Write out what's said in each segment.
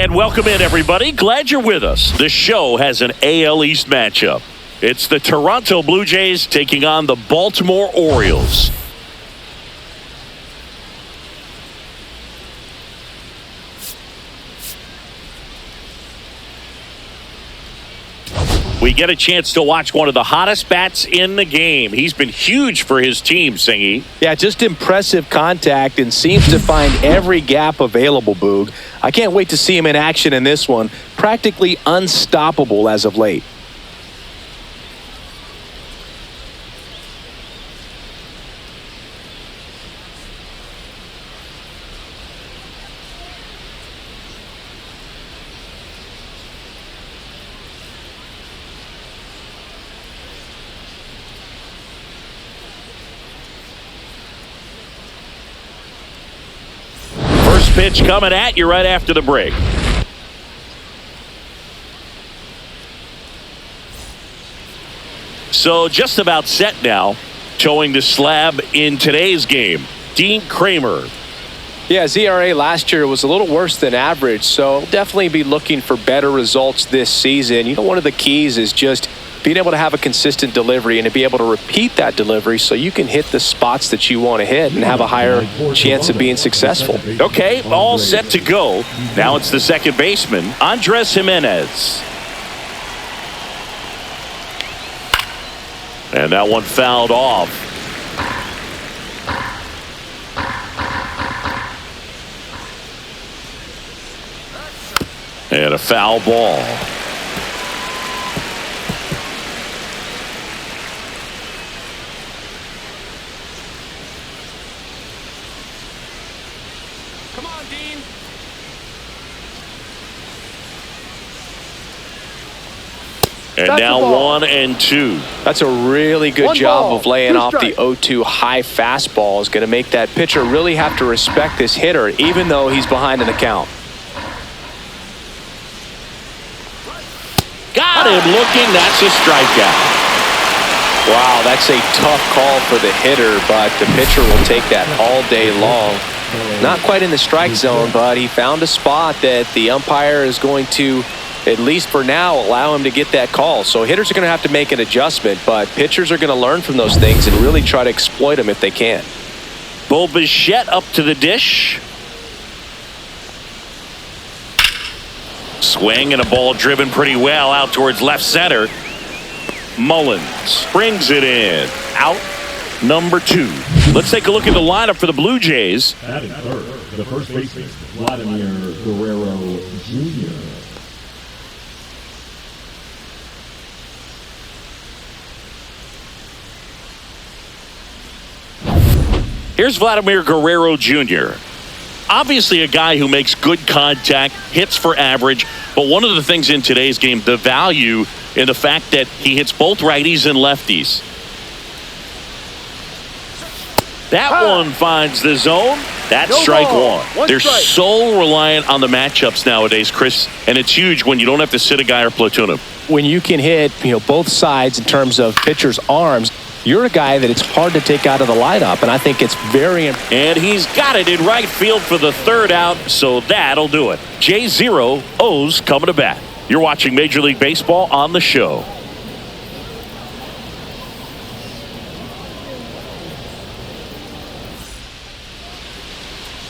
And welcome in, everybody. Glad you're with us. The show has an AL East matchup. It's the Toronto Blue Jays taking on the Baltimore Orioles. We get a chance to watch one of the hottest bats in the game. He's been huge for his team, Singy. Yeah, just impressive contact and seems to find every gap available, Boog. I can't wait to see him in action in this one. Practically unstoppable as of late. Pitch coming at you right after the break. So just about set now, towing the slab in today's game. Dean Kramer. Yeah, his ERA last year was a little worse than average, so definitely be looking for better results this season. You know, one of the keys is just being able to have a consistent delivery and to be able to repeat that delivery so you can hit the spots that you want to hit and have a higher chance of being successful. Okay, all set to go. Now it's the second baseman, Andres Jimenez. And that one fouled off. And a foul ball. And now 1-2. That's a really good job of laying off the 0-2 high fastball. Is going to make that pitcher really have to respect this hitter, even though he's behind in the count. Got him looking. That's a strikeout. Wow, that's a tough call for the hitter, but the pitcher will take that all day long. Not quite in the strike zone, but he found a spot that the umpire is going to, at least for now, allow him to get that call. So hitters are going to have to make an adjustment, but pitchers are going to learn from those things and really try to exploit them if they can. Bo Bichette up to the dish. Swing and a ball driven pretty well out towards left center. Mullins brings it in. Out number 2. Let's take a look at the lineup for the Blue Jays. Batting third, the first baseman, Vladimir Guerrero Jr. Here's Vladimir Guerrero Jr. Obviously a guy who makes good contact, hits for average, but one of the things in today's game, the value in the fact that he hits both righties and lefties. That one finds the zone. That's strike one. They're so reliant on the matchups nowadays, Chris, and it's huge when you don't have to sit a guy or platoon him. When you can hit, both sides in terms of pitchers' arms, you're a guy that it's hard to take out of the lineup, and I think it's very important. And he's got it in right field for the third out, so that'll do it. J0 O's coming to bat. You're watching Major League Baseball on the show.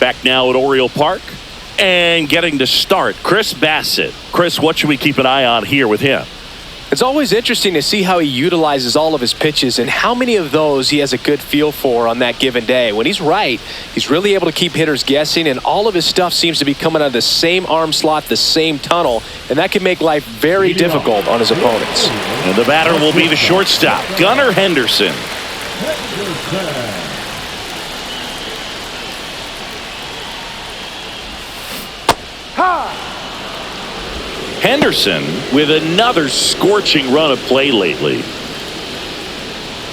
Back now at Oriole Park and getting to start, Chris Bassett. Chris, what should we keep an eye on here with him? It's always interesting to see how he utilizes all of his pitches and how many of those he has a good feel for on that given day. When he's right, he's really able to keep hitters guessing, and all of his stuff seems to be coming out of the same arm slot, the same tunnel, and that can make life very difficult on his opponents. And the batter will be the shortstop, Gunnar Henderson. Henderson with another scorching run of play lately.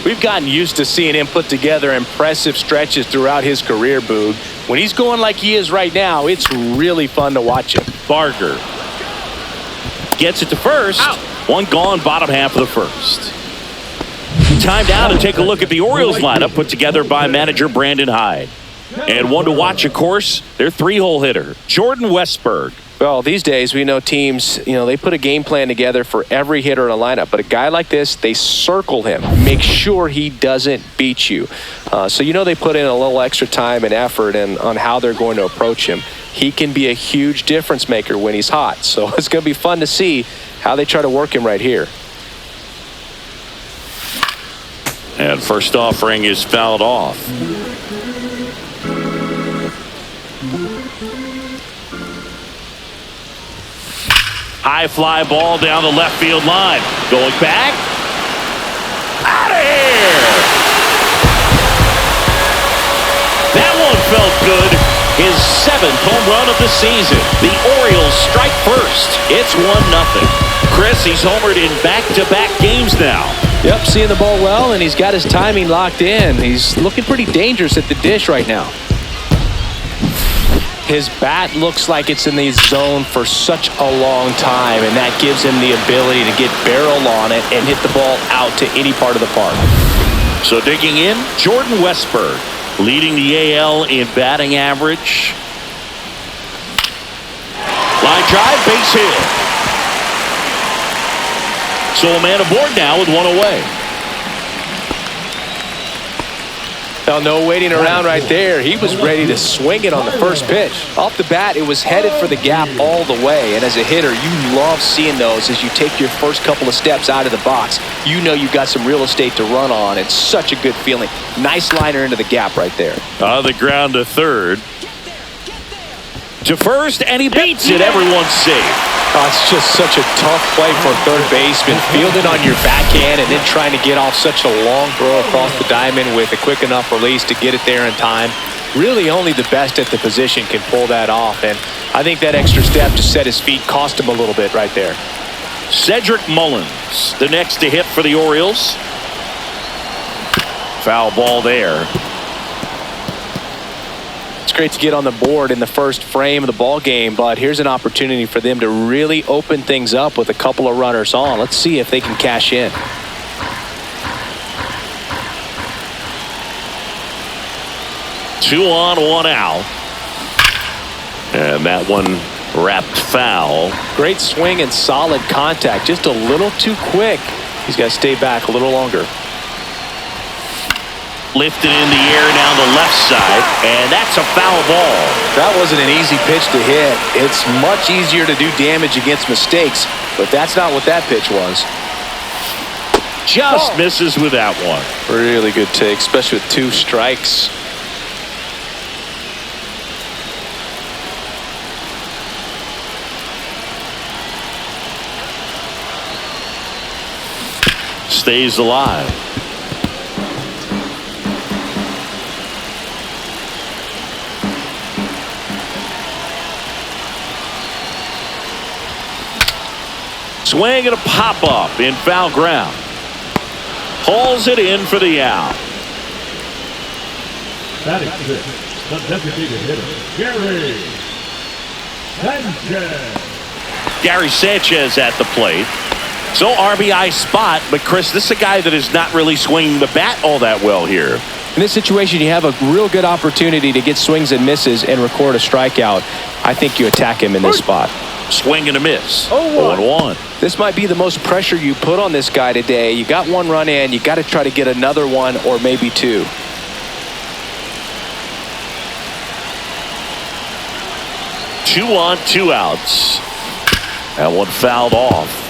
We've gotten used to seeing him put together impressive stretches throughout his career, Boog. When he's going like he is right now, it's really fun to watch him. Barger gets it to first. Out. One gone, bottom half of the first. Time now to take a look at the Orioles lineup put together by manager Brandon Hyde. And one to watch, of course, their 3-hole hitter, Jordan Westburg. Well, these days we know teams, they put a game plan together for every hitter in a lineup. But a guy like this, they circle him, make sure he doesn't beat you. So they put in a little extra time and effort on how they're going to approach him. He can be a huge difference maker when he's hot. So it's going to be fun to see how they try to work him right here. And first offering is fouled off. High fly ball down the left field line. Going back. Out of here. That one felt good. His 7th home run of the season. The Orioles strike first. It's 1-0. Chris, he's homered in back-to-back games now. Yep, seeing the ball well, and he's got his timing locked in. He's looking pretty dangerous at the dish right now. His bat looks like it's in the zone for such a long time, and that gives him the ability to get barrel on it and hit the ball out to any part of the park. So digging in, Jordan Westburg, leading the AL in batting average. Line drive, base hit. So a man aboard now with one away. Now, no waiting around right there. He was ready to swing it on the first pitch. Off the bat, it was headed for the gap all the way. And as a hitter, you love seeing those as you take your first couple of steps out of the box. You know you've got some real estate to run on. It's such a good feeling. Nice liner into the gap right there. On the ground to third. To first, and he beats it. Everyone's safe. Oh, it's just such a tough play for a third baseman. Fielded on your backhand and then trying to get off such a long throw across the diamond with a quick enough release to get it there in time. Really only the best at the position can pull that off. And I think that extra step to set his feet cost him a little bit right there. Cedric Mullins, the next to hit for the Orioles. Foul ball there. It's great to get on the board in the first frame of the ball game, but here's an opportunity for them to really open things up with a couple of runners on. Let's see if they can cash in. Two on, one out. And that one wrapped foul. Great swing and solid contact. Just a little too quick. He's got to stay back a little longer. Lifted in the air down the left side, and that's a foul ball. That wasn't an easy pitch to hit. It's much easier to do damage against mistakes, but that's not what that pitch was. Just misses with that one. Really good take, especially with 2 strikes. Stays alive. Swing and a pop-up in foul ground. Hauls it in for the out. Batting sixth, the designated hitter, Gary Sanchez. Gary Sanchez at the plate. So RBI spot, but Chris, this is a guy that is not really swinging the bat all that well here. In this situation, you have a real good opportunity to get swings and misses and record a strikeout. I think you attack him in this spot. Swing and a miss. 0-1. This might be the most pressure you put on this guy today. You got 1 run in. You got to try to get another 1 or maybe 2. Two on, 2 outs. That one fouled off.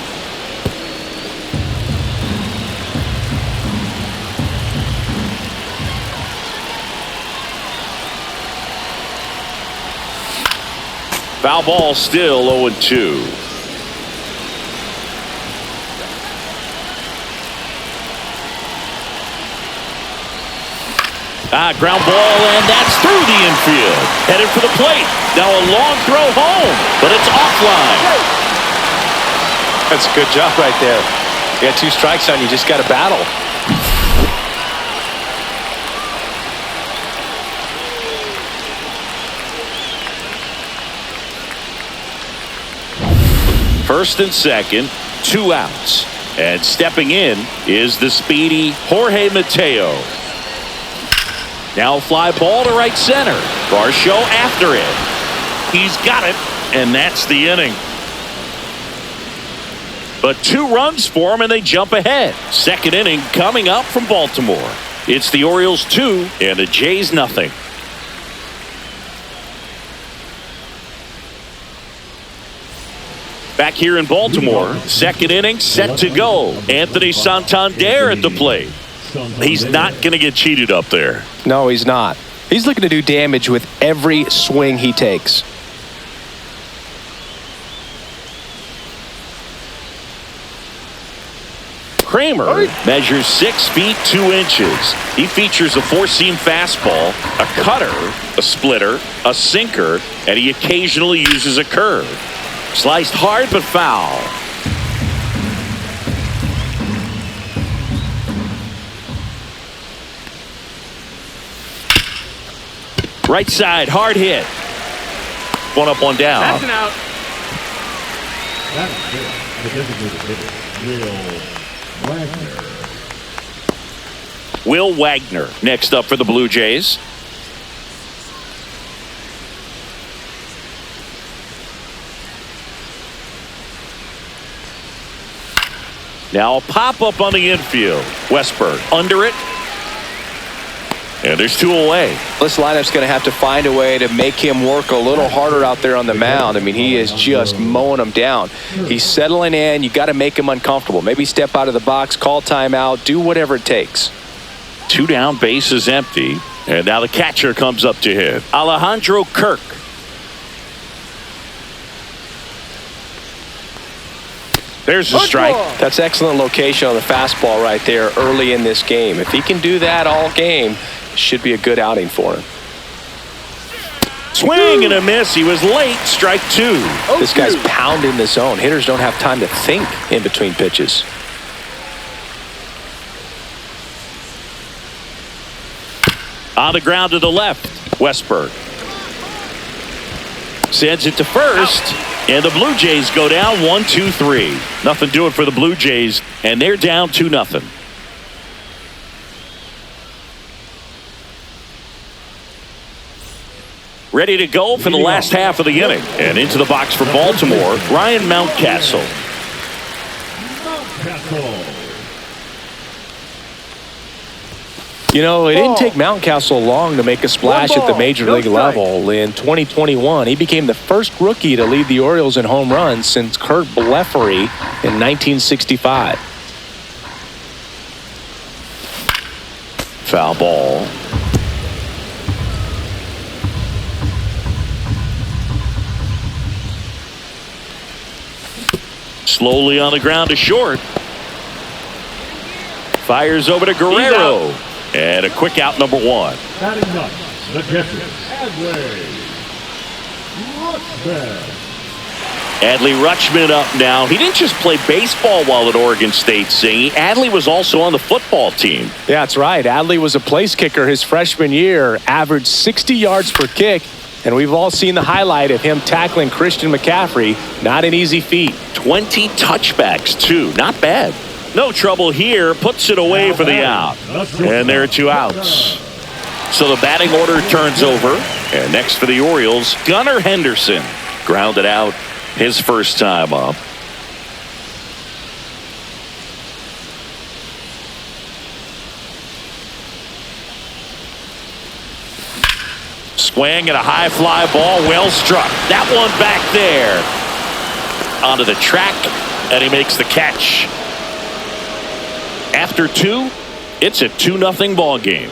Foul ball still 0-2. Ground ball, and that's through the infield. Headed for the plate. Now a long throw home, but it's offline. That's a good job right there. You got 2 strikes on you. Just got to battle. First and second, 2 outs. And stepping in is the speedy Jorge Mateo. Now fly ball to right center. Varsho after it. He's got it. And that's the inning. But 2 runs for him, and they jump ahead. Second inning coming up from Baltimore. It's the Orioles 2 and the Jays nothing. Back here in Baltimore, second inning set to go. Anthony Santander at the plate. He's not going to get cheated up there. No, he's not. He's looking to do damage with every swing he takes. Kramer measures 6 feet 2 inches. He features a 4-seam fastball, a cutter, a splitter, a sinker, and he occasionally uses a curve. Sliced hard but foul. Right side, hard hit. One up, one down. That's an out. That's good. The designated hitter, Will Wagner next up for the Blue Jays. Now a pop-up on the infield. Westberg under it. And there's 2 away. This lineup's going to have to find a way to make him work a little harder out there on the mound. I mean, he is just mowing them down. He's settling in. You got to make him uncomfortable. Maybe step out of the box, call timeout, do whatever it takes. 2 down, base is empty. And now the catcher comes up to hit. Alejandro Kirk. There's the strike. That's excellent location on the fastball right there early in this game. If he can do that all game, it should be a good outing for him. Swing and a miss. He was late. Strike 2. This guy's pounding the zone. Hitters don't have time to think in between pitches. On the ground to the left. Westberg sends it to first. And the Blue Jays go down 1-2-3. Nothing doing for the Blue Jays, and they're down 2-0. Ready to go for the last half of the inning. And into the box for Baltimore, Ryan Mountcastle. You know, it didn't take Mountcastle long to make a splash at the major league level. In 2021, he became the first rookie to lead the Orioles in home runs since Kurt Blefary in 1965. Foul ball. Slowly on the ground to short. Fires over to Guerrero. And a quick out, number 1. Batting up, the catcher, Adley Rutschman up now. He didn't just play baseball while at Oregon State, Singh. Adley was also on the football team. Yeah, that's right. Adley was a place kicker his freshman year, averaged 60 yards per kick, and we've all seen the highlight of him tackling Christian McCaffrey. Not an easy feat. 20 touchbacks, too. Not bad. No trouble here. Puts it away for the out. And there are 2 outs. So the batting order turns over. And next for the Orioles, Gunnar Henderson. Grounded out his first time up. Swing and a high fly ball. Well struck. That one back there. Onto the track. And he makes the catch. After 2, it's a 2-0 ball game.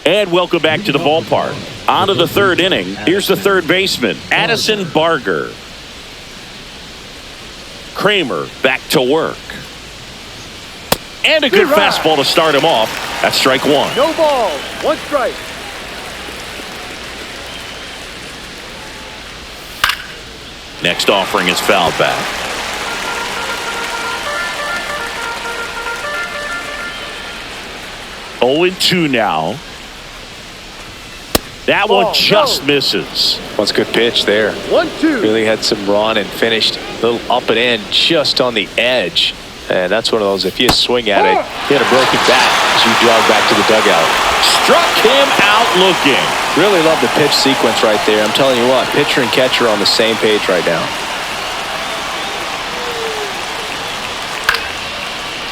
And welcome back to the ballpark. On to the 3rd inning. Here's the 3rd baseman, Addison Barger. Kramer back to work. And a good fastball to start him off. That's strike 1. No ball. 1 strike. Next offering is fouled back. Oh, 0-2 now. That one just misses. That's a good pitch there. 1-2. Really had some run and finished a little up and in just on the edge. And that's one of those, if you swing at it, hit a broken bat as you jog back to the dugout. Struck him out looking. Really love the pitch sequence right there. I'm telling you what, pitcher and catcher are on the same page right now.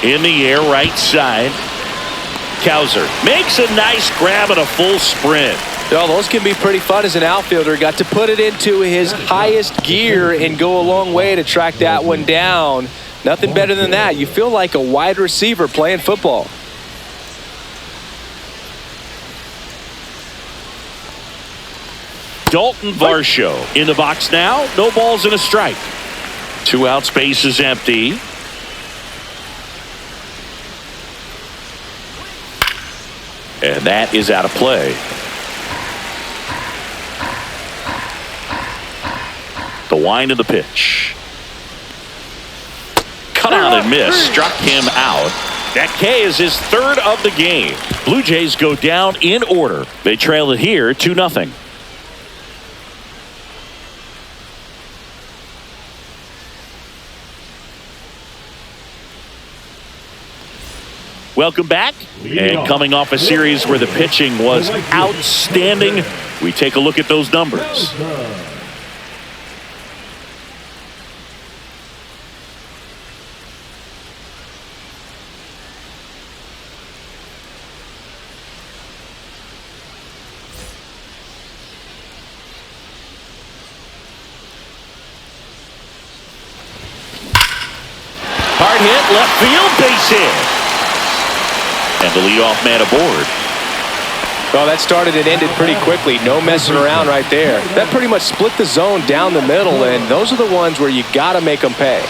In the air, right side. Cowser makes a nice grab and a full sprint. Well, those can be pretty fun as an outfielder. Got to put it into his highest gear and go a long way to track that one down. Nothing better than that. You feel like a wide receiver playing football. Dalton Varsho in the box now. No balls and a strike. 2 outs, base is empty. And that is out of play. The wind of the pitch. Cut out and miss. Struck him out. That K is his 3rd of the game. Blue Jays go down in order. They trail it here 2-0. Welcome back. And coming off a series where the pitching was outstanding, we take a look at those numbers. Hard hit, left field, base hit. And the leadoff man aboard. Well, that started and ended pretty quickly. No messing around right there. That pretty much split the zone down the middle, and those are the ones where you got to make them pay.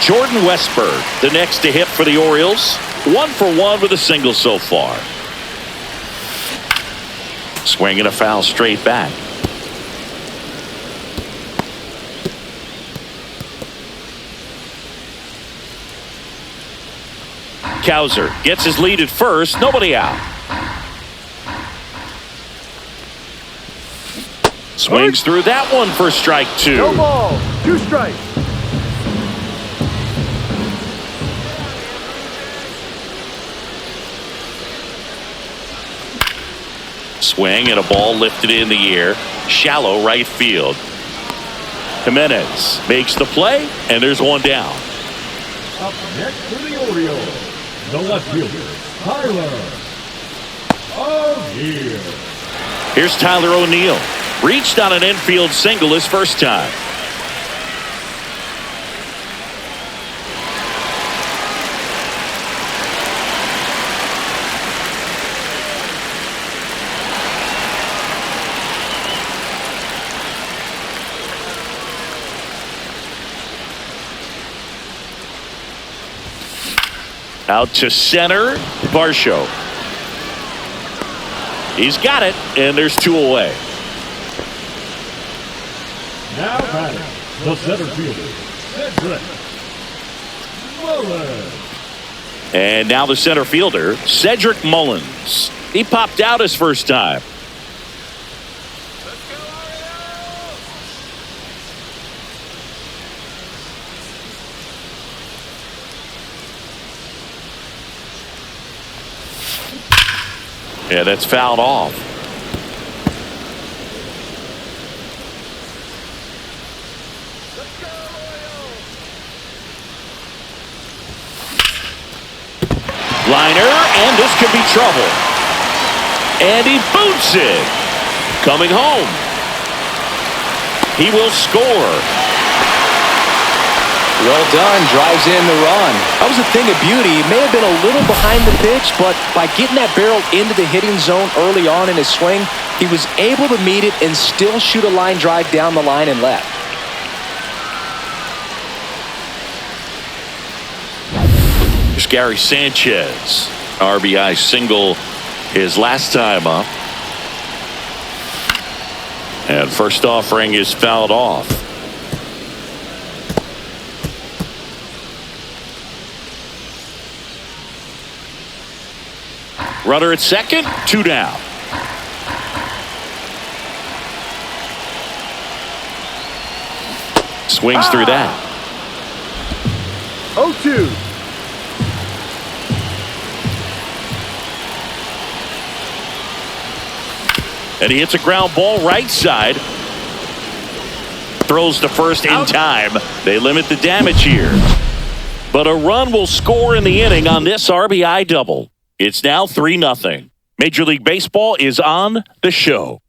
Jordan Westburg, the next to hit for the Orioles. 1 for 1 with a single so far. Swinging a foul straight back. Cowser gets his lead at first. Nobody out. Swings through that one for strike 2. No ball. 2 strikes. Swing and a ball lifted in the air. Shallow right field. Jimenez makes the play, and there's one down. Up next for the Orioles, the left fielder, Tyler O'Neill. Here's Tyler O'Neill. Reached on an infield single his first time. Out to center, Varsho. He's got it, and there's 2 away. Now batting, the center fielder, Cedric Mullins. And now the center fielder, Cedric Mullins. He popped out his first time. Yeah, that's fouled off. Liner, and this could be trouble. And he boots it. Coming home. He will score. Well done, drives in the run. That was a thing of beauty. He may have been a little behind the pitch, but by getting that barrel into the hitting zone early on in his swing, he was able to meet it and still shoot a line drive down the line and left. Here's Gary Sanchez. RBI single his last time up. And first offering is fouled off. Runner at second, 2 down. Swings through that. 0-2. And he hits a ground ball right side. Throws to first in time. They limit the damage here. But a run will score in the inning on this RBI double. It's now 3-0. Major League Baseball is on the show.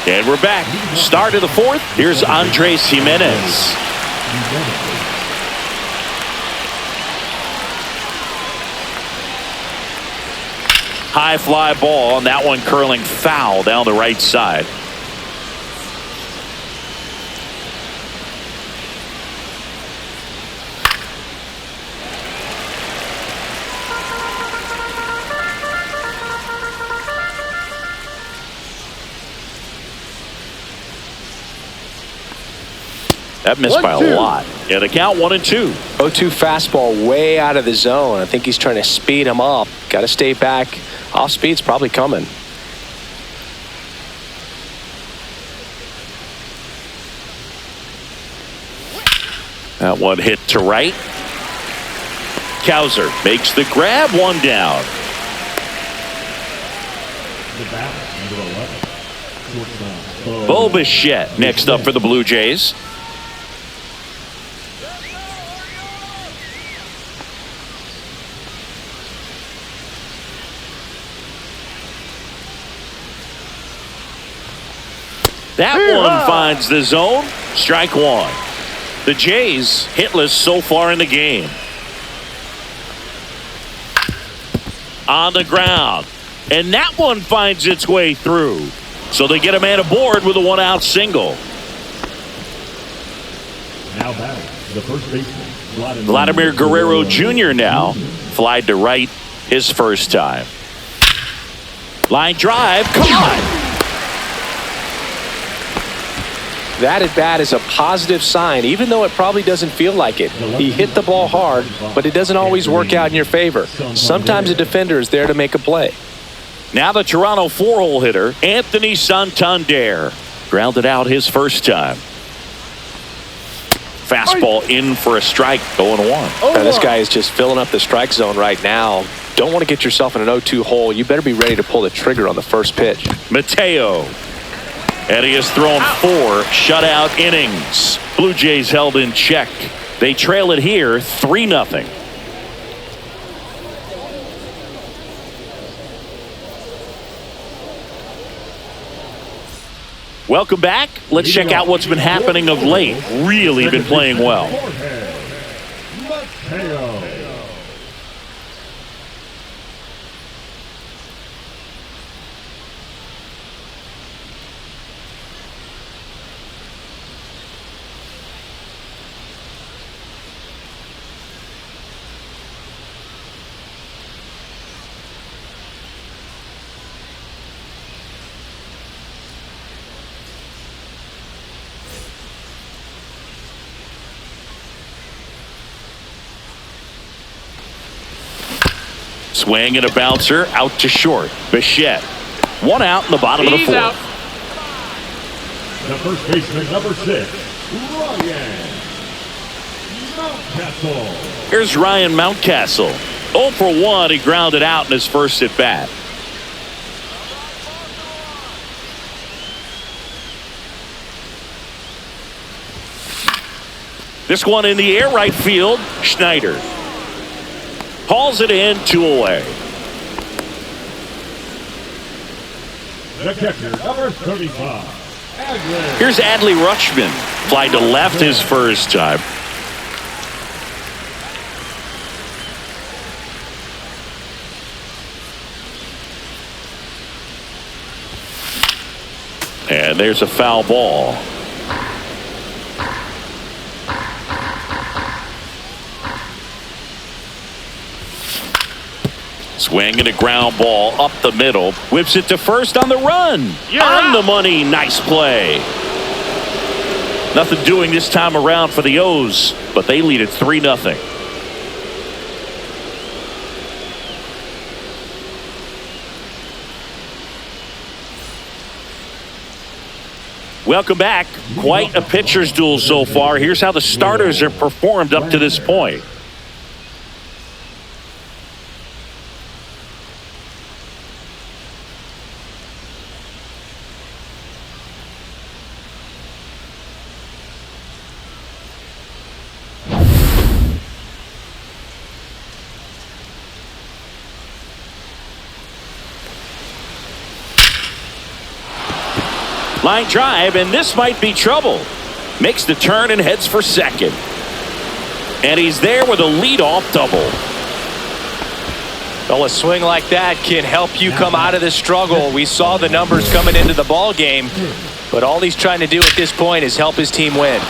And we're back. Start of the fourth. Here's Andres Jimenez. High fly ball, and that one curling foul down the right side. That missed by a lot. Yeah, the count 1-2. 0-2 fastball way out of the zone. I think he's trying to speed him up. Got to stay back. Off speed's probably coming. That one hit to right. Cowser makes the grab, one down. Bo Bichette next up for the Blue Jays. That one finds the zone. Strike one. The Jays hitless so far in the game. On the ground. And that one finds its way through. So they get a man aboard with a one-out single. Now batting, the first baseman, Vladimir Guerrero Jr. now. Flied to right his first time. Line drive. Come on. That at bat is a positive sign, even though it probably doesn't feel like it. He hit the ball hard, but it doesn't always work out in your favor. Sometimes a defender is there to make a play. Now the Toronto four-hole hitter, Anthony Santander. Grounded out his first time. Fastball in for a strike, 0-1. Now, this guy is just filling up the strike zone right now. Don't want to get yourself in an 0-2 hole. You better be ready to pull the trigger on the first pitch. Mateo. And he has thrown 4 shutout innings. Blue Jays held in check. They trail it here 3-0. Welcome back. Let's check out what's been happening of late. Really been playing well. Swing and a bouncer out to short. Bichette. 1 out in the bottom of the fourth. The first baseman, number 6, Ryan Mountcastle. Here's Ryan Mountcastle. 0 for 1. He grounded out in his first at bat. This one in the air, right field. Schneider hauls it in, 2 away. The catcher, number 35. Here's Adley Rutschman. Flied to left his first time. And there's a foul ball. Swing and a ground ball up the middle. Whips it to first on the run. On the money. Nice play. Nothing doing this time around for the O's, but they lead it 3-0. Welcome back. Quite a pitcher's duel so far. Here's how the starters have performed up to this point. Line drive, and this might be trouble. Makes the turn and heads for second. And he's there with a leadoff double. Well, a swing like that can help you come out of the struggle. We saw the numbers coming into the ball game, but all he's trying to do at this point is help his team win.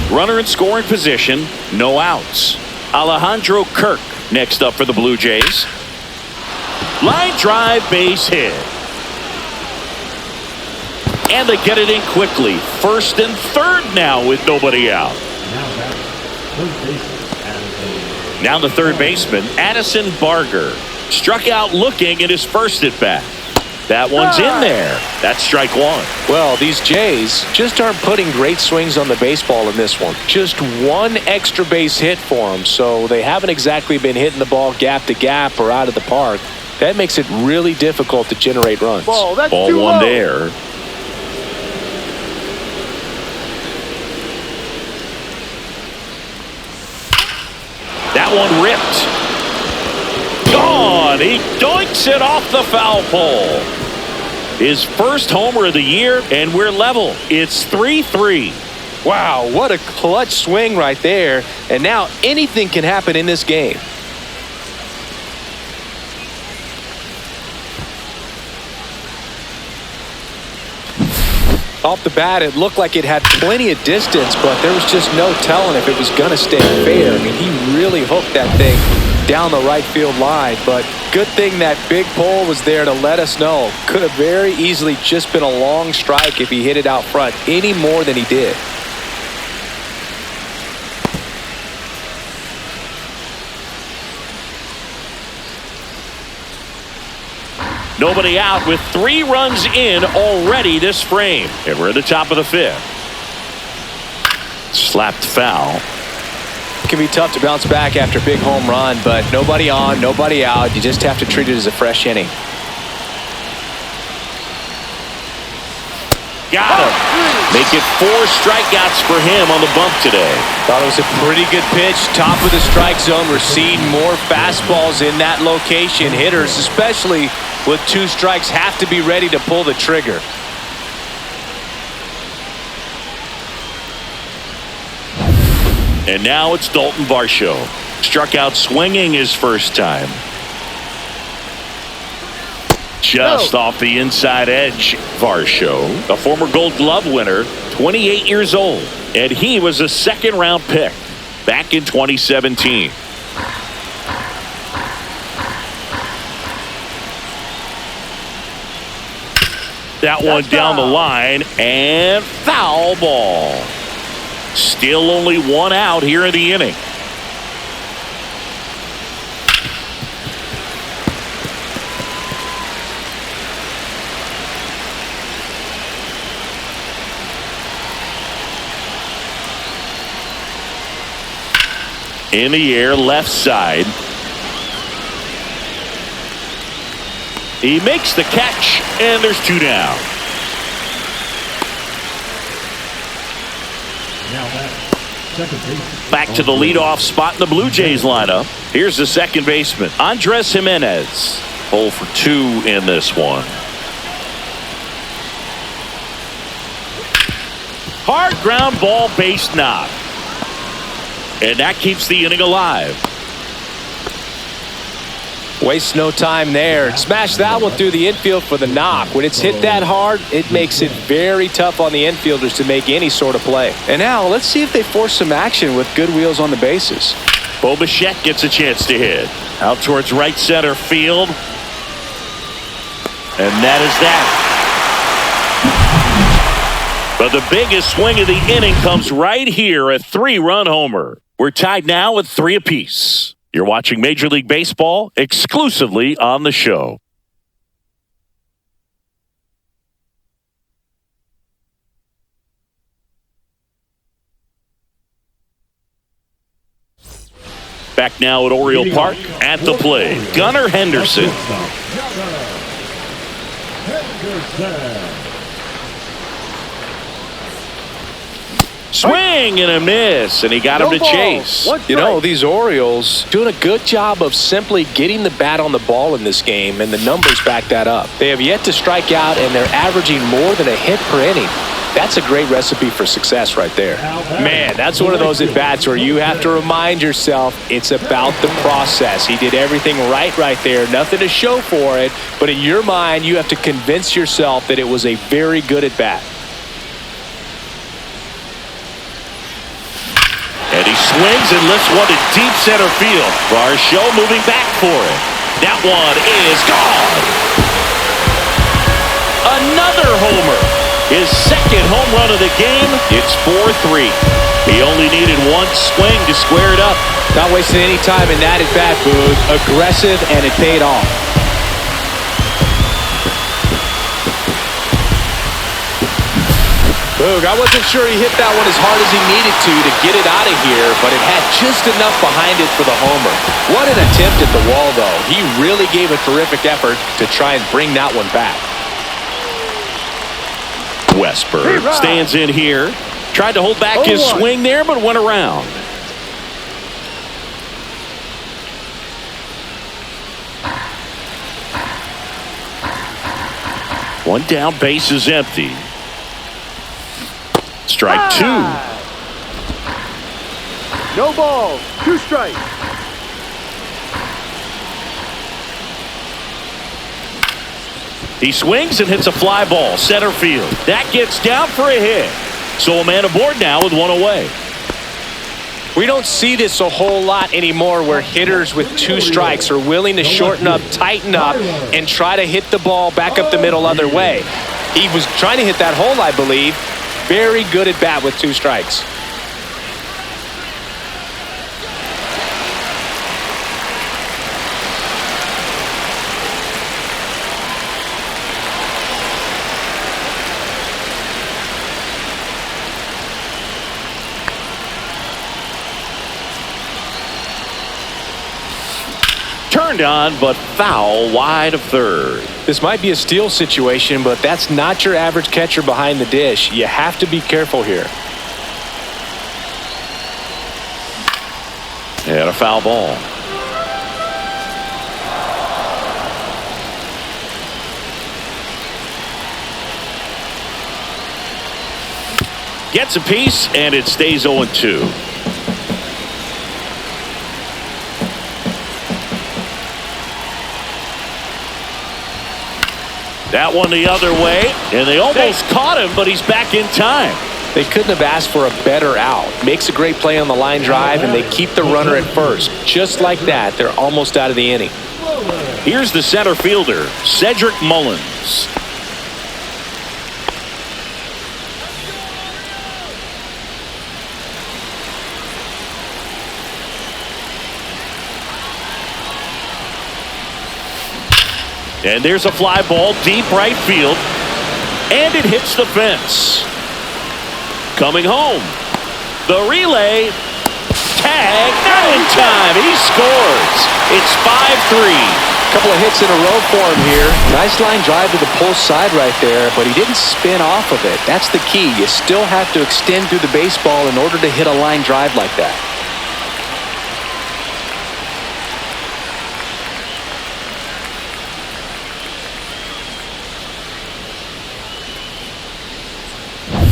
Runner in scoring position, no outs. Alejandro Kirk next up for the Blue Jays. Line drive, base hit. And they get it in quickly. First and third now with nobody out. Now the third baseman, Addison Barger. Struck out looking at his first at bat. That one's in there. That's strike one. Well, these Jays just aren't putting great swings on the baseball in this one. Just one extra base hit for them, so they haven't exactly been hitting the ball gap to gap or out of the park. That makes it really difficult to generate runs. Ball, that's Ball too one low. there. That one ripped. Gone. He doinks it off the foul pole. His first homer of the year, and we're level. It's 3-3. Wow, what a clutch swing right there. And now anything can happen in this game. Off the bat, it looked like it had plenty of distance, but there was just no telling if it was going to stay fair. I mean, he really hooked that thing down the right field line, but good thing that big pole was there to let us know. Could have very easily just been a long strike if he hit it out front any more than he did. Nobody out with 3 runs in already this frame. And we're at the top of the 5th. Slapped foul. It can be tough to bounce back after a big home run, but nobody on, nobody out. You just have to treat it as a fresh inning. Got him. Make it 4 strikeouts for him on the bump today. Thought it was a pretty good pitch. Top of the strike zone. We're seeing more fastballs in that location. Hitters, especially with 2 strikes, have to be ready to pull the trigger. And now it's Dalton Varsho. Struck out swinging his first time. Just off the inside edge, Varsho, a former Gold Glove winner, 28 years old. And he was a second-round pick back in 2017. That one down the line, and foul ball. Still only 1 out here in the inning. In the air, left side. He makes the catch, and there's 2 down. Back to the leadoff spot in the Blue Jays lineup. Here's the second baseman, Andres Jimenez. 0 for 2 in this one. Hard ground ball, base knock. And that keeps the inning alive. Waste no time there. Smash that one through the infield for the knock. When it's hit that hard, it makes it very tough on the infielders to make any sort of play. And now let's see if they force some action with good wheels on the bases. Bo Bichette gets a chance to hit. Out towards right center field. And that is that. But the biggest swing of the inning comes right here, a 3-run homer. We're tied now with 3 apiece. You're watching Major League Baseball exclusively on the show. Back now at Oriole Park at the plate, Gunnar Henderson. Swing and a miss, and he got him to chase. You know, these Orioles doing a good job of simply getting the bat on the ball in this game, and the numbers back that up. They have yet to strike out, and they're averaging more than a hit per inning. That's a great recipe for success right there. Man, that's one of those at-bats where you have to remind yourself it's about the process. He did everything right there. Nothing to show for it, but in your mind, you have to convince yourself that it was a very good at-bat. And he swings and lifts one to deep center field. Varsho moving back for it. That one is gone. Another homer. His second home run of the game. It's 4-3. He only needed one swing to square it up. Not wasting any time in that at-bat, Boog. Aggressive, and it paid off. Boog, I wasn't sure he hit that one as hard as he needed to get it out of here, but it had just enough behind it for the homer. What an attempt at the wall, though. He really gave a terrific effort to try and bring that one back. Westberg stands in here. Tried to hold back his swing there, but went around. One down, base is empty. Strike 2. No balls. 2 strikes. He swings and hits a fly ball, center field. That gets down for a hit. So a man aboard now with one away. We don't see this a whole lot anymore where hitters with 2 strikes are willing to shorten up, tighten up, and try to hit the ball back up the middle other way. He was trying to hit that hole, I believe. Very good at bat with 2 strikes. Turned on, but foul wide of third. This might be a steal situation, but that's not your average catcher behind the dish. You have to be careful here. And a foul ball. Gets a piece, and it stays 0-2. That one the other way, and they almost caught him, but he's back in time. They couldn't have asked for a better out. Makes a great play on the line drive, and they keep the runner at first. Just like that, they're almost out of the inning. Here's the center fielder, Cedric Mullins. And there's a fly ball deep right field, and it hits the fence. Coming home, the relay, tag, not in time. He scores. It's 5-3. Couple of hits in a row for him here. Nice line drive to the pull side right there, but he didn't spin off of it. That's the key. You still have to extend through the baseball in order to hit a line drive like that.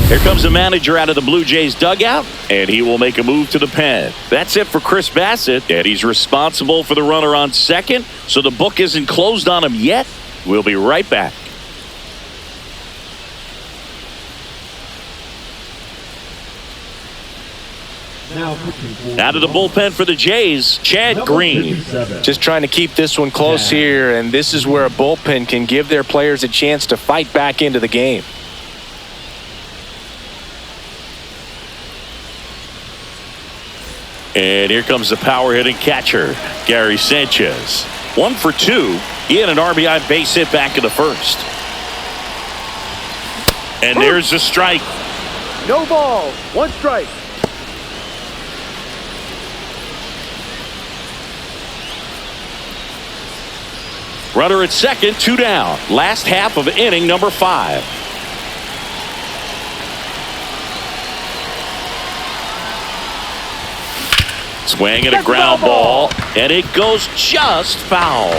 Here comes the manager out of the Blue Jays dugout, and he will make a move to the pen. That's it for Chris Bassett, and he's responsible for the runner on second, so the book isn't closed on him yet. We'll be right back. Out of the bullpen for the Jays, Chad Green. Just trying to keep this one close here, and this is where a bullpen can give their players a chance to fight back into the game. And here comes the power-hitting catcher, Gary Sanchez. 1 for 2. He had an RBI base hit back in the first. And there's the strike. No ball. 1 strike. Runner at second, 2 down. Last half of inning number 5. Swing and a ground ball, and it goes just foul.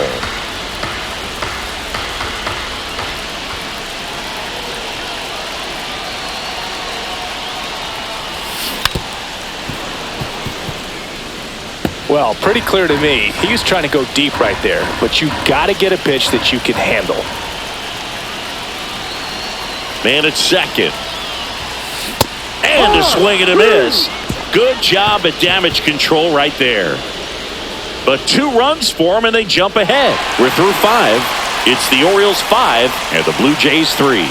Well, pretty clear to me. He was trying to go deep right there, but you got to get a pitch that you can handle. Man at second. And a swing and a miss. Good job at damage control right there. But 2 runs for him, and they jump ahead. We're through 5. It's the Orioles 5 and the Blue Jays 3.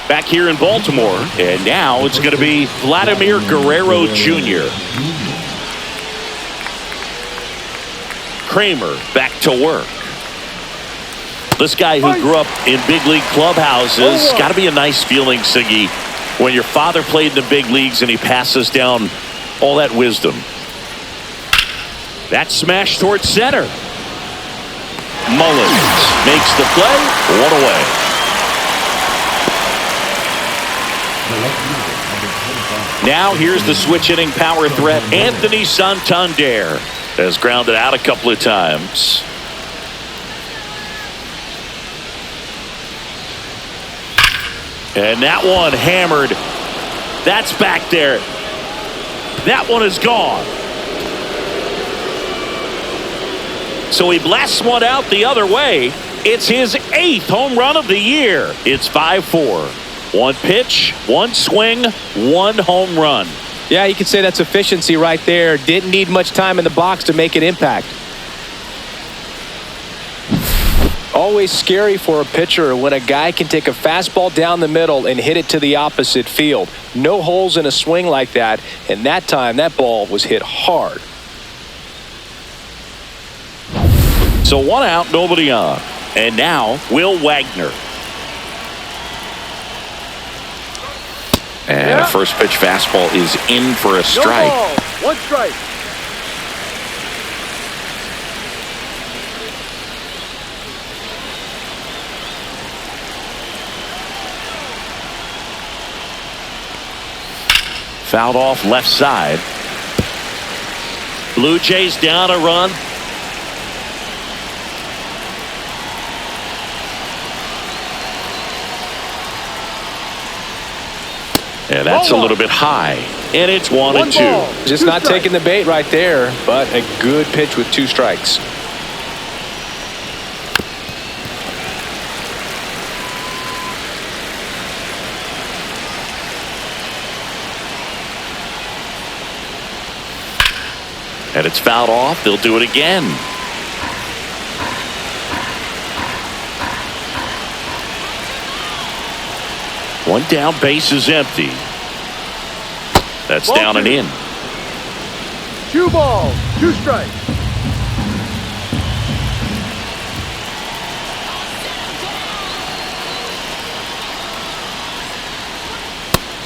Back here in Baltimore, and now it's going to be Vladimir Guerrero Jr. Kramer back to work. This guy who grew up in big league clubhouses, got to be a nice feeling, Siggy, when your father played in the big leagues and he passes down all that wisdom. That smash towards center. Mullins makes the play. 1 away. Now here's the switch hitting power threat, Anthony Santander. Has grounded out a couple of times. And that one hammered. That's back there. That one is gone. So he blasts one out the other way. It's his 8th home run of the year. It's 5-4. 1 pitch, 1 swing, 1 home run. Yeah, you could say that's efficiency right there. Didn't need much time in the box to make an impact. Always scary for a pitcher when a guy can take a fastball down the middle and hit it to the opposite field. No holes in a swing like that, and that time that ball was hit hard. So 1 out, nobody on. And now Will Wagner. And a first pitch fastball is in for a strike. No ball. 1 strike. Fouled off left side. Blue Jays down a run. And that's a little bit high. And it's 1-2. Just not taking the bait right there, but a good pitch with 2 strikes. And it's fouled off. They'll do it again. One down, base is empty. That's down and in. 2 balls, 2 strikes.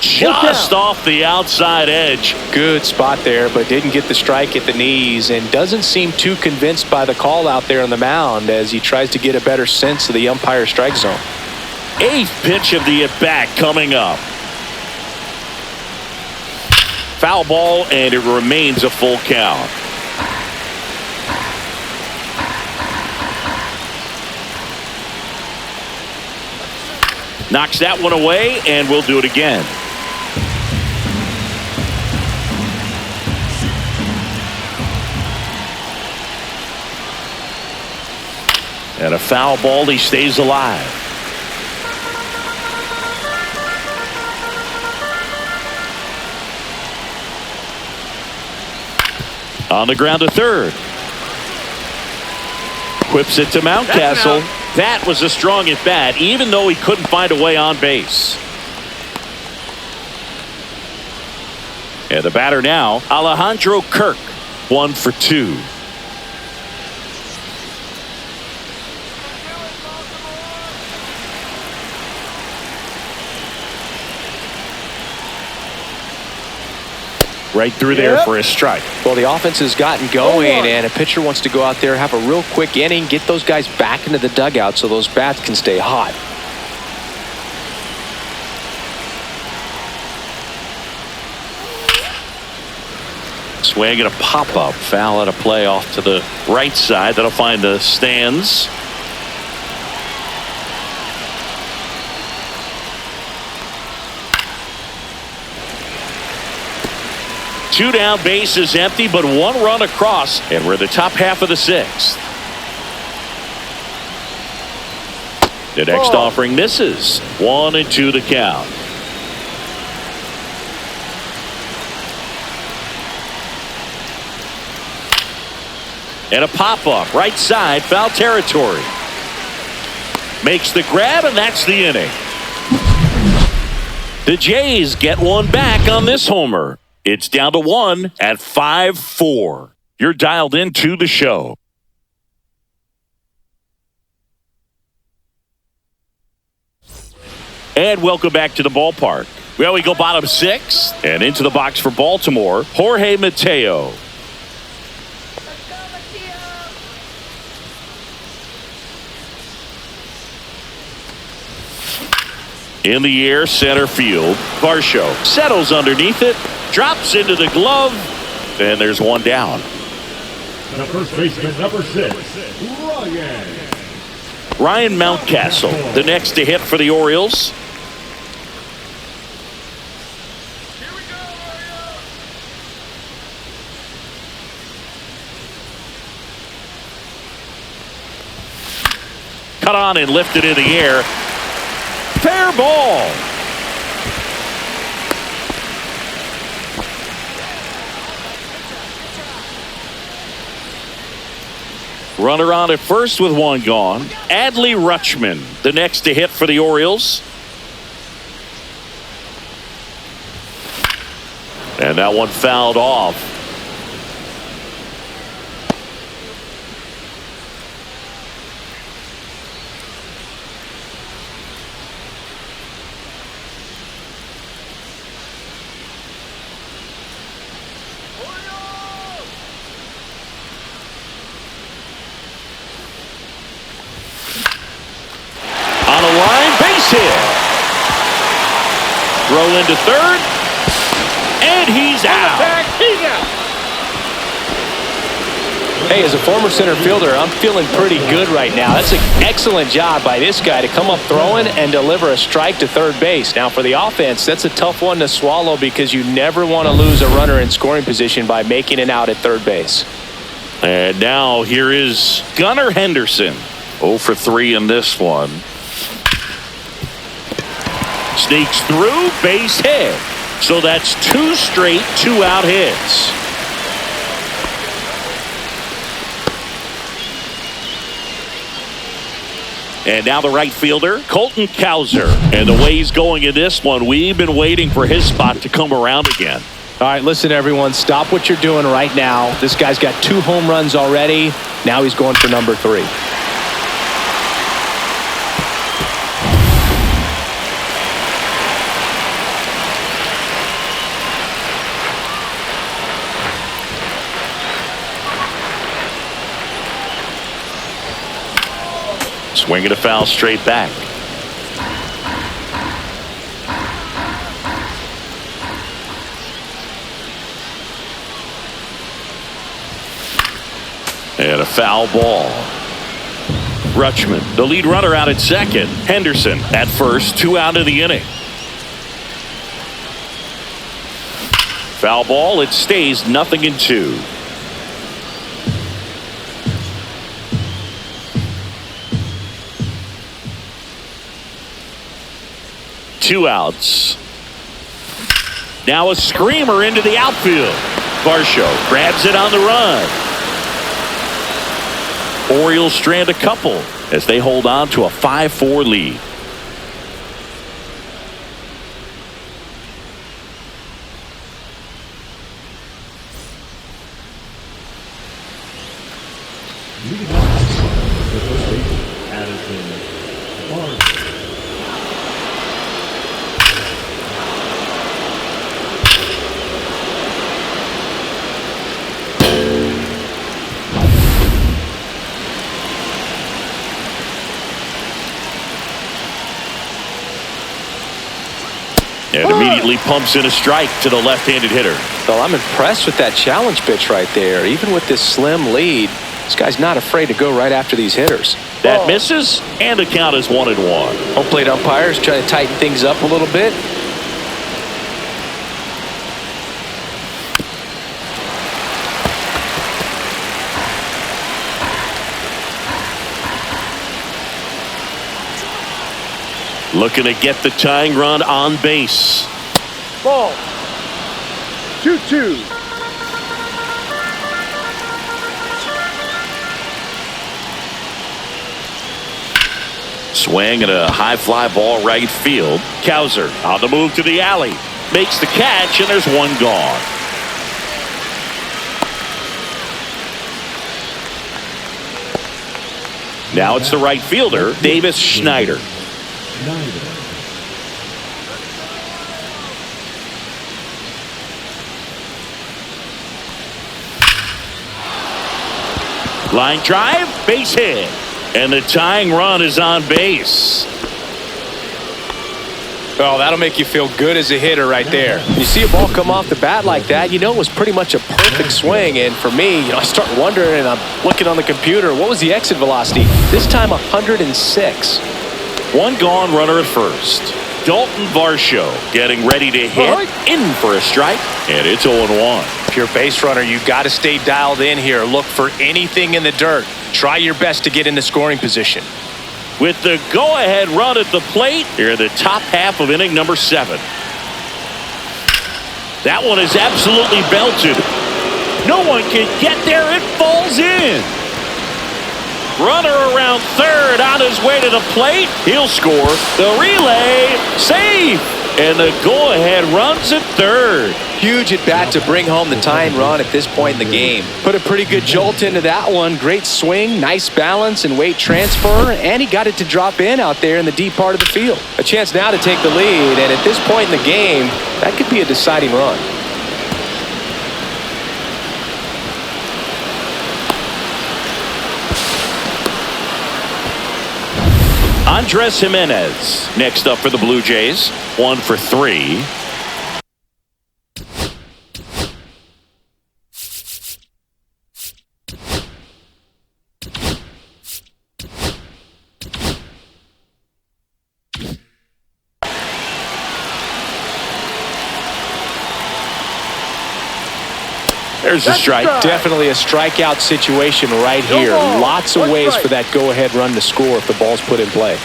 Just off the outside edge. Good spot there, but didn't get the strike at the knees and doesn't seem too convinced by the call out there on the mound as he tries to get a better sense of the umpire strike zone. 8th pitch of the at-bat coming up. Foul ball, and it remains a full count. Knocks that one away, and we'll do it again. And a foul ball, he stays alive. On the ground to third. Whips it to Mountcastle. That was a strong at bat, even though he couldn't find a way on base. And the batter now, Alejandro Kirk, 1 for 2. Right through there for a strike. Well, the offense has gotten going, and a pitcher wants to go out there, have a real quick inning, get those guys back into the dugout so those bats can stay hot. Swing and a pop-up. Foul at a play off to the right side. That'll find the stands. Two down, bases empty, but one run across, and we're in the top half of the 6th. The next offering misses. 1-2 the count. And a pop-up, right side, foul territory. Makes the grab, and that's the inning. The Jays get one back on this homer. It's down to 1 at 5-4. You're dialed into the show. And welcome back to the ballpark. Well, we go bottom 6 and into the box for Baltimore, Jorge Mateo. In the air, center field. Varsho settles underneath it, drops into the glove, and there's one down. The first baseman, number 6, Ryan Mountcastle, the next to hit for the Orioles. Cut on and lifted in the air. Fair ball. Runner on at first with one gone. Adley Rutschman, the next to hit for the Orioles. And that one fouled off. Throw into third, and he's out. Hey, as a former center fielder, I'm feeling pretty good right now. That's an excellent job by this guy to come up throwing and deliver a strike to third base. Now, for the offense, that's a tough one to swallow because you never want to lose a runner in scoring position by making it out at third base. And now here is Gunnar Henderson. 0 for 3 in this one. Sneaks through, base hit. So that's 2 straight 2-out hits. And now the right fielder, Colton Cowser. And the way he's going in this one, we've been waiting for his spot to come around again. All right, listen, everyone. Stop what you're doing right now. This guy's got 2 home runs already. Now he's going for number 3. Swinging a foul straight back. And a foul ball. Rutschman, the lead runner, out at second. Henderson at first, 2 out of the inning. Foul ball, it stays 0-2. Two outs. Now a screamer into the outfield. Varsho grabs it on the run. Orioles strand a couple. as they hold on to a 5-4 lead. Leading off the first baseman, Addison Barnes. And immediately pumps in a strike to the left-handed hitter. Well, I'm impressed with that challenge pitch right there. Even with this slim lead, this guy's not afraid to go right after these hitters. That misses, and the count is 1-1. Home plate umpires trying to tighten things up a little bit. Looking to get the tying run on base. Ball. 2-2. Swing and a high fly ball right field. Cowser on the move to the alley. Makes the catch, and there's one gone. Now it's the right fielder, Davis Schneider. Line drive, base hit. And the tying run is on base. Well, that'll make you feel good as a hitter right there. You see a ball come off the bat like that, you know it was pretty much a perfect swing. And for me, I start wondering, and I'm looking on the computer, what was the exit velocity? This time 106. One gone, runner at first. Dalton Varsho getting ready to hit, in for a strike, and it's 0-1. If you're a base runner, you've got to stay dialed in here. Look for anything in the dirt. Try your best to get in the scoring position. With the go-ahead run at the plate, here in the top half of inning number 7. That one is absolutely belted. No one can get there. It falls in. Runner around third on his way to the plate. He'll score. The relay, safe. And the go-ahead runs at third. Huge at bat to bring home the tying run at this point in the game. Put a pretty good jolt into that one. Great swing, nice balance and weight transfer, and he got it to drop in out there in the deep part of the field. A chance now to take the lead, and at this point in the game, that could be a deciding run. Andres Jimenez next up for the Blue Jays. 1 for 3. There's a strike. Definitely a strikeout situation right here. Lots of ways for that go-ahead run to score if the ball's put in play.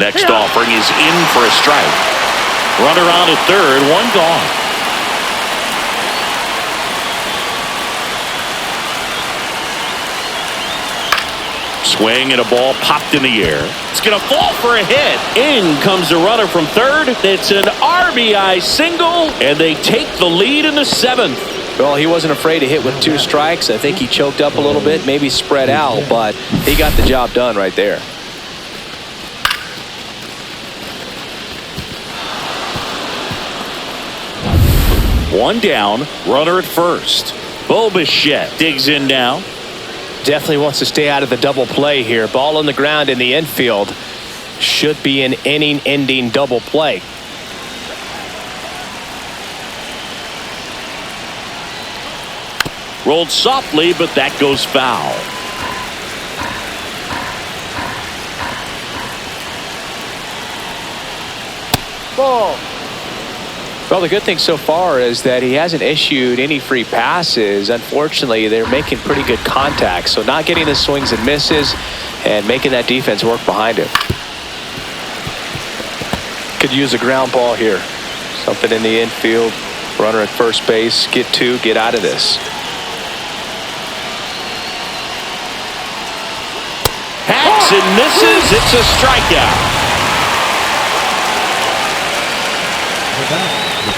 Next offering is in for a strike. Runner on at third, one gone. Swing and a ball popped in the air. It's going to fall for a hit. In comes the runner from third. It's an RBI single, and they take the lead in the 7th. Well, he wasn't afraid to hit with 2 strikes. I think he choked up a little bit, maybe spread out, but he got the job done right there. One down, runner at first. Bo Bichette digs in now. Definitely wants to stay out of the double play here. Ball on the ground in the infield. Should be an inning-ending double play. Rolled softly, but that goes foul. Ball. Well, the good thing so far is that he hasn't issued any free passes. Unfortunately, they're making pretty good contact, so not getting the swings and misses and making that defense work behind him. Could use a ground ball here. Something in the infield. Runner at first base. Get 2. Get out of this. swings and misses. It's a strikeout.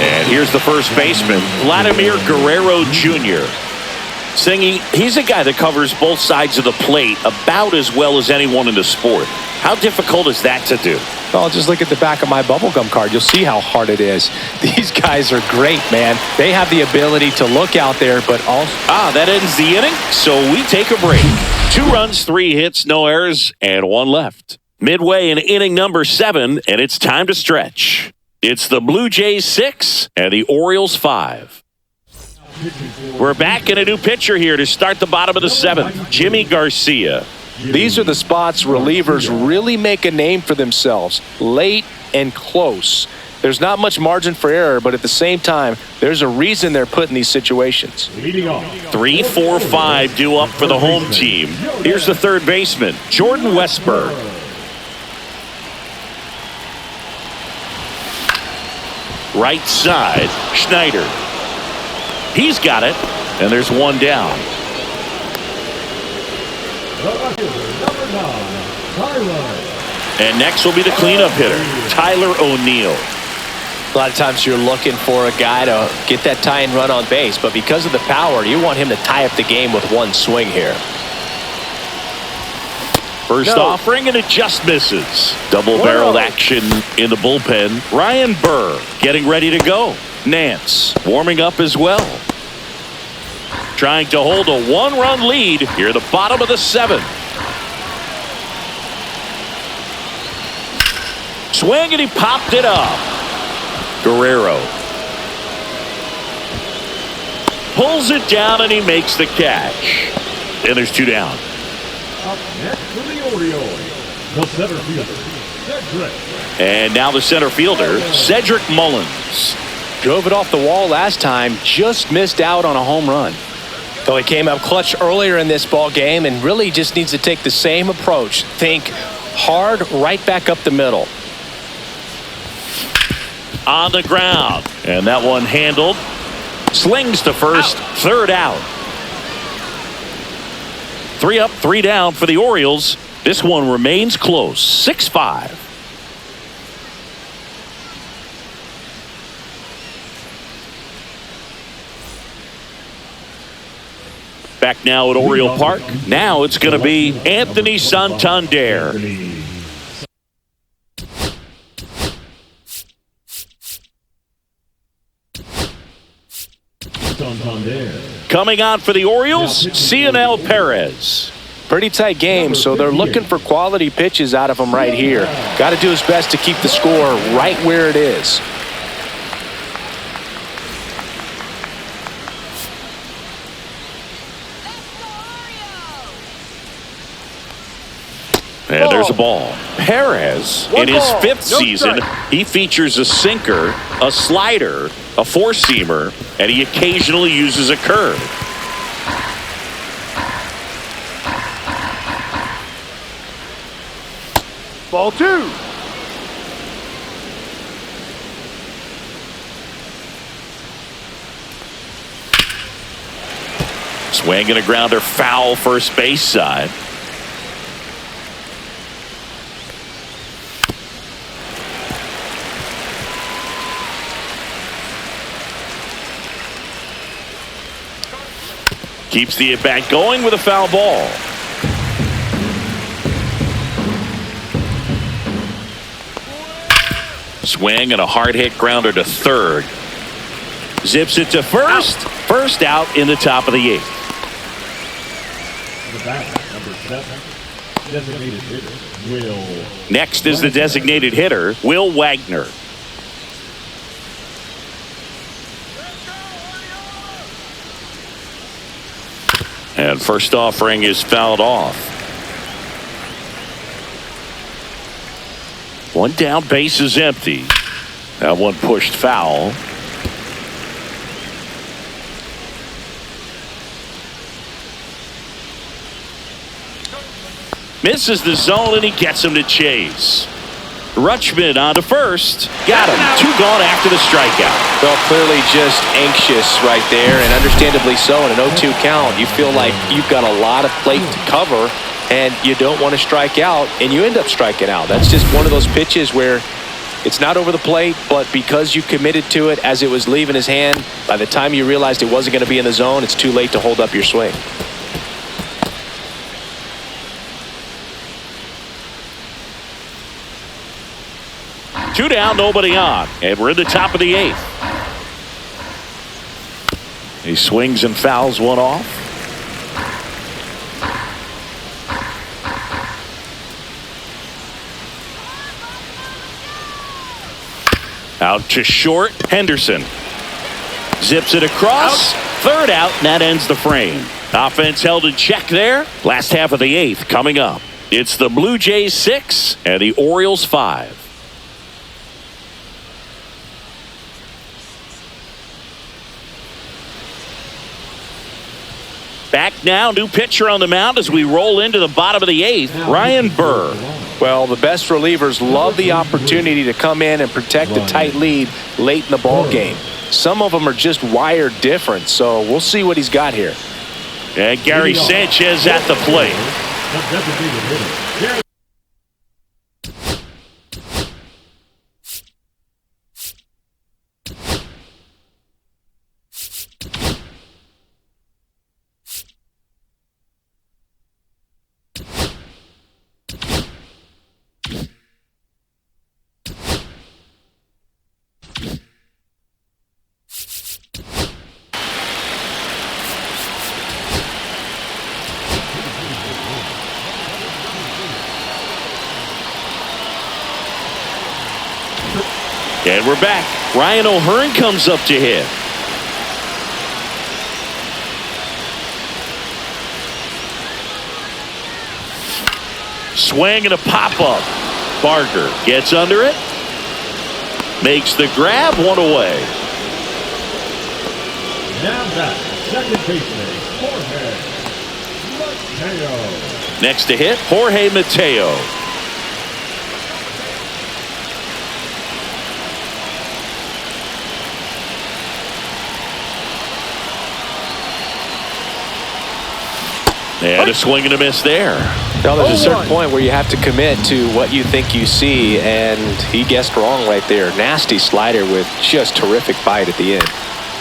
And here's the first baseman, Vladimir Guerrero Jr. Singing, he's a guy that covers both sides of the plate about as well as anyone in the sport. How difficult is that to do? Well, just look at the back of my bubblegum card. You'll see how hard it is. These guys are great, man. They have the ability to look out there, but also... That ends the inning, so we take a break. 2 runs, 3 hits, no errors, and 1 left. Midway in inning number 7, and it's time to stretch. It's the Blue Jays 6 and the Orioles 5. We're back in a new pitcher here to start the bottom of the 7th, Jimmy Garcia. These are the spots relievers really make a name for themselves, late and close. There's not much margin for error, but at the same time, there's a reason they're put in these situations. 3, 4, 5 due up for the home team. Here's the third baseman, Jordan Westburg. Right side, Schneider. He's got it, and there's 1 down. And next will be the cleanup hitter, Tyler O'Neill. A lot of times you're looking for a guy to get that tying run on base, but because of the power, you want him to tie up the game with 1 swing here. First offering, and it just misses. Double-barreled action in the bullpen. Ryan Burr getting ready to go. Nance warming up as well. Trying to hold a 1-run lead here at the bottom of the 7th. Swing, and he popped it up. Guerrero pulls it down, and he makes the catch. And there's 2 down. Up next for the Orioles, the center fielder, Cedric. And now the center fielder, Cedric Mullins. Drove it off the wall last time, just missed out on a home run. Though he came up clutch earlier in this ball game and really just needs to take the same approach. Think hard right back up the middle. On the ground, and that one handled. Slings to first, third out. 3 up, 3 down for the Orioles. This one remains close, 6-5. Back now at Oriole Park. Now it's going to be Anthony Santander. Coming on for the Orioles, Cionel Perez. Pretty tight game, so they're looking for quality pitches out of him right here. Got to do his best to keep the score right where it is. And there's a ball. Perez, in his 5th season, he features a sinker, a slider, a 4-seamer, and he occasionally uses a curve. Ball 2. Swing and a grounder, foul first base side. Keeps the at-bat going with a foul ball. Swing and a hard hit grounder to third. Zips it to first. First out in the top of the 8th. The batter, number 7, designated hitter, Will. Next is the designated hitter, Will Wagner. And first offering is fouled off. 1 down, base is empty. That one pushed foul. Misses the zone, and he gets him to chase. Rutschman on to first. Got him. 2 gone after the strikeout. Well, clearly just anxious right there, and understandably so. In an 0-2 count, you feel like you've got a lot of plate to cover, and you don't want to strike out, and you end up striking out. That's just one of those pitches where it's not over the plate, but because you committed to it as it was leaving his hand, by the time you realized it wasn't going to be in the zone, it's too late to hold up your swing. Two down, nobody on, and we're in the top of the 8th. He swings and fouls one off. Out to short, Henderson zips it across. Third out, and that ends the frame. Offense held in check there. Last half of the 8th coming up. It's the Blue Jays 6 and the Orioles 5. Back now, new pitcher on the mound as we roll into the bottom of the 8th, Ryan Burr. Well, the best relievers love the opportunity to come in and protect a tight lead late in the ball game. Some of them are just wired different, so we'll see what he's got here. And Gary Sanchez at the plate. And we're back. Ryan O'Hearn comes up to hit. Swing and a pop-up. Barger gets under it. Makes the grab, one away. Now back, second baseman, Jorge Mateo. Next to hit, Jorge Mateo. And a swing and a miss there. Now, there's a certain point where you have to commit to what you think you see, and he guessed wrong right there. Nasty slider with just terrific bite at the end.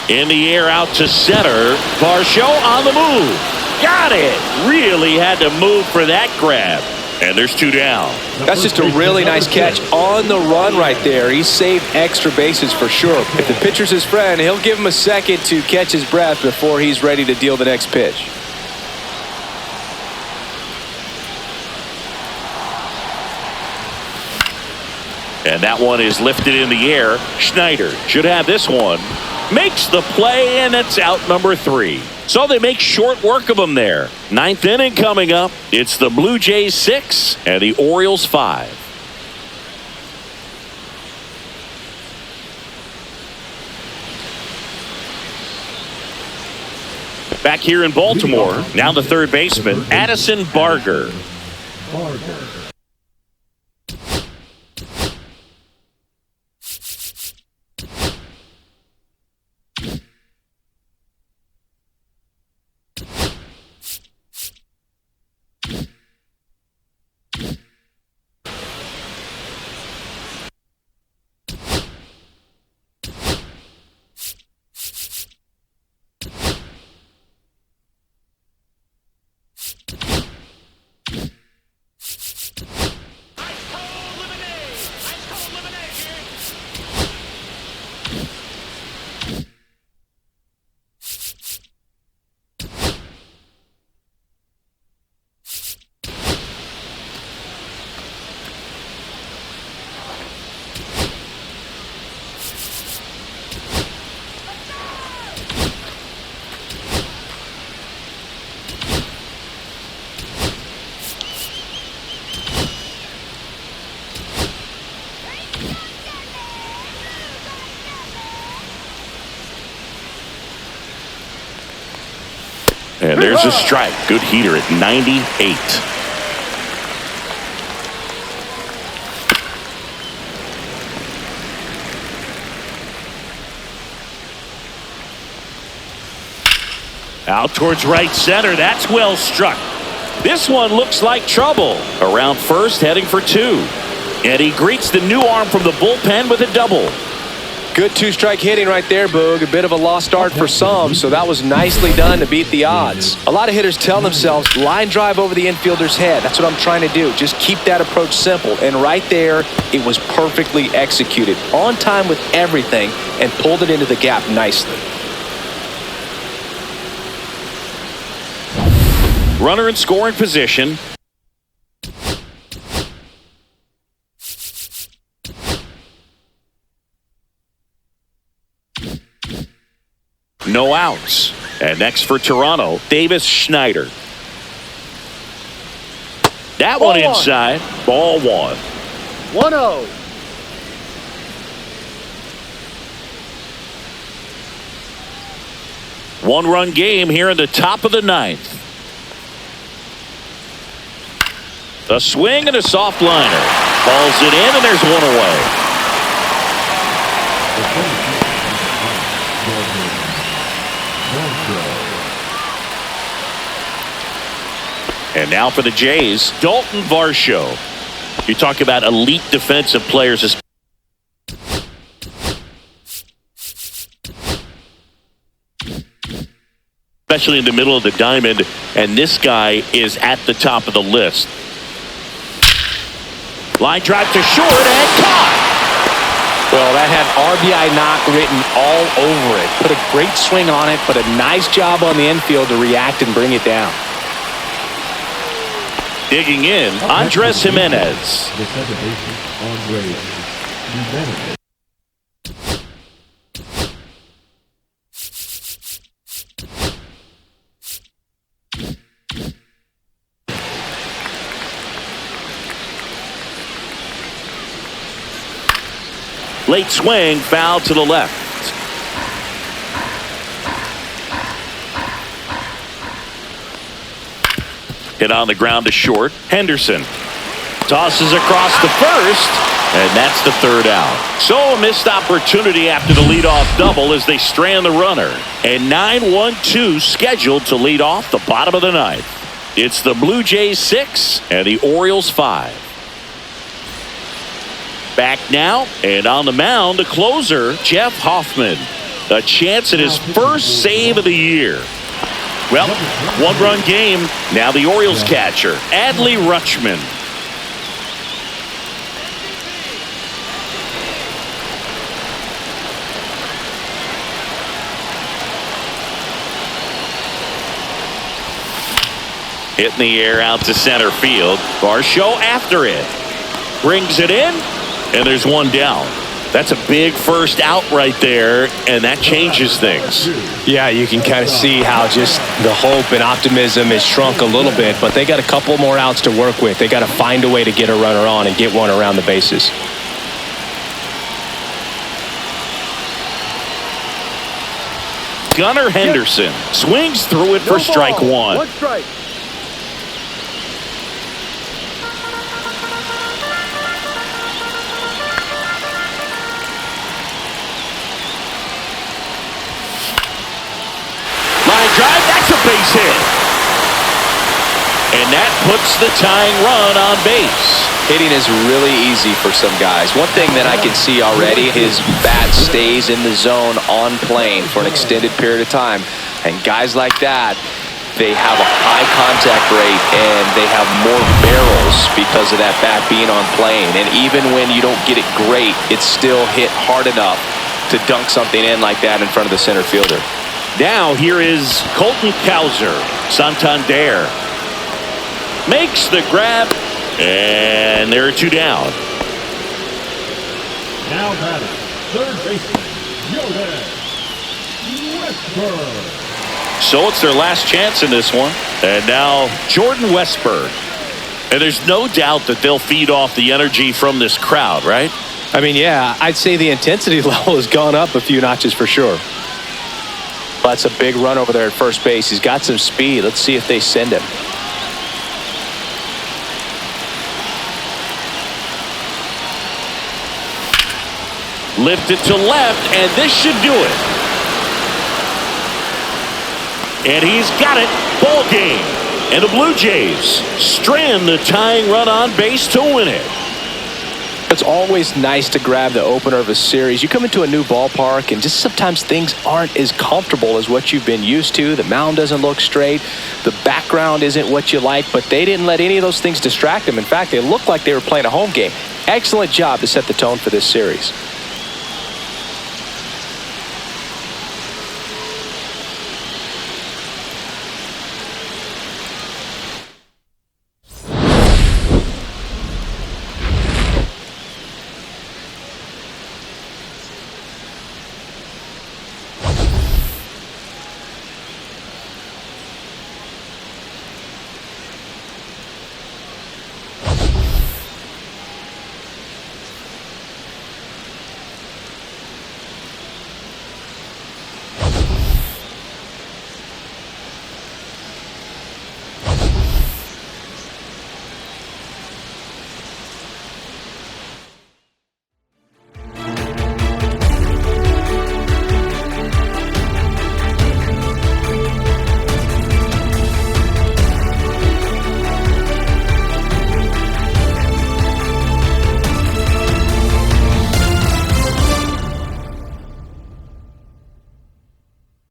In the air out to center. Varsho on the move. Got it. Really had to move for that grab. And there's two down. That's just a really nice catch on the run right there. He saved extra bases for sure. If the pitcher's his friend, he'll give him a second to catch his breath before he's ready to deal the next pitch. And that one is lifted in the air. Schneider should have this one. Makes the play, and it's out number 3. So they make short work of him there. 9th inning coming up. It's the Blue Jays 6 and the Orioles 5. Back here in Baltimore, now the third baseman, Addison Barger. And there's a strike. Good heater at 98. Out towards right center. That's well struck. This one looks like trouble. Around first, heading for 2. And he greets the new arm from the bullpen with a double. Good two-strike hitting right there, Boog. A bit of a lost start for some, so that was nicely done to beat the odds. A lot of hitters tell themselves, line drive over the infielder's head. That's what I'm trying to do. Just keep that approach simple. And right there, it was perfectly executed. On time with everything, and pulled it into the gap nicely. Runner in scoring position. No outs. And next for Toronto, Davis Schneider. That one inside. Ball 1. 1-0. One-run game here in the top of the 9th. A swing and a soft liner. Balls it in, and there's one away. And now for the Jays, Dalton Varsho. You talk about elite defensive players. Especially in the middle of the diamond, and this guy is at the top of the list. Line drive to short and caught. Well, that had RBI knock written all over it. Put a great swing on it, but a nice job on the infield to react and bring it down. Digging in, Andres Jimenez. The second baseman, Andres Jimenez. Late swing, foul to the left. Hit on the ground to short. Henderson tosses across the first, and that's the third out. So a missed opportunity after the leadoff double as they strand the runner. And 9-1-2 scheduled to lead off the bottom of the 9th. It's the Blue Jays 6 and the Orioles 5. Back now, and on the mound, the closer, Jeff Hoffman. A chance at his first save of the year. Well, one-run game. Now the Orioles catcher, Adley Rutschman. Hit in the air out to center field. Varsho after it. Brings it in, and there's one down. That's a big first out right there, and that changes things. Yeah, you can kind of see how just the hope and optimism has shrunk a little bit, but they got a couple more outs to work with. They got to find a way to get a runner on and get one around the bases. Gunnar Henderson swings through it for strike 1. 1 strike. Drive, that's a base hit. And that puts the tying run on base. Hitting is really easy for some guys. One thing that I can see already, his bat stays in the zone on plane for an extended period of time. And guys like that, they have a high contact rate and they have more barrels because of that bat being on plane. And even when you don't get it great, it's still hit hard enough to dunk something in like that in front of the center fielder. Now here is Colton Cowser, Santander. Makes the grab, and there are 2 down. Now batting, third baseman, Jordan Westburg. So it's their last chance in this one. And now Jordan Westburg. And there's no doubt that they'll feed off the energy from this crowd, right? I mean, yeah, I'd say the intensity level has gone up a few notches for sure. That's a big run over there at first base. He's got some speed. Let's see if they send him. Lift it to left, and this should do it. And he's got it. Ball game. And the Blue Jays strand the tying run on base to win it. It's always nice to grab the opener of a series. You come into a new ballpark and just sometimes things aren't as comfortable as what you've been used to. The mound doesn't look straight. The background isn't what you like, but they didn't let any of those things distract them. In fact, they looked like they were playing a home game. Excellent job to set the tone for this series.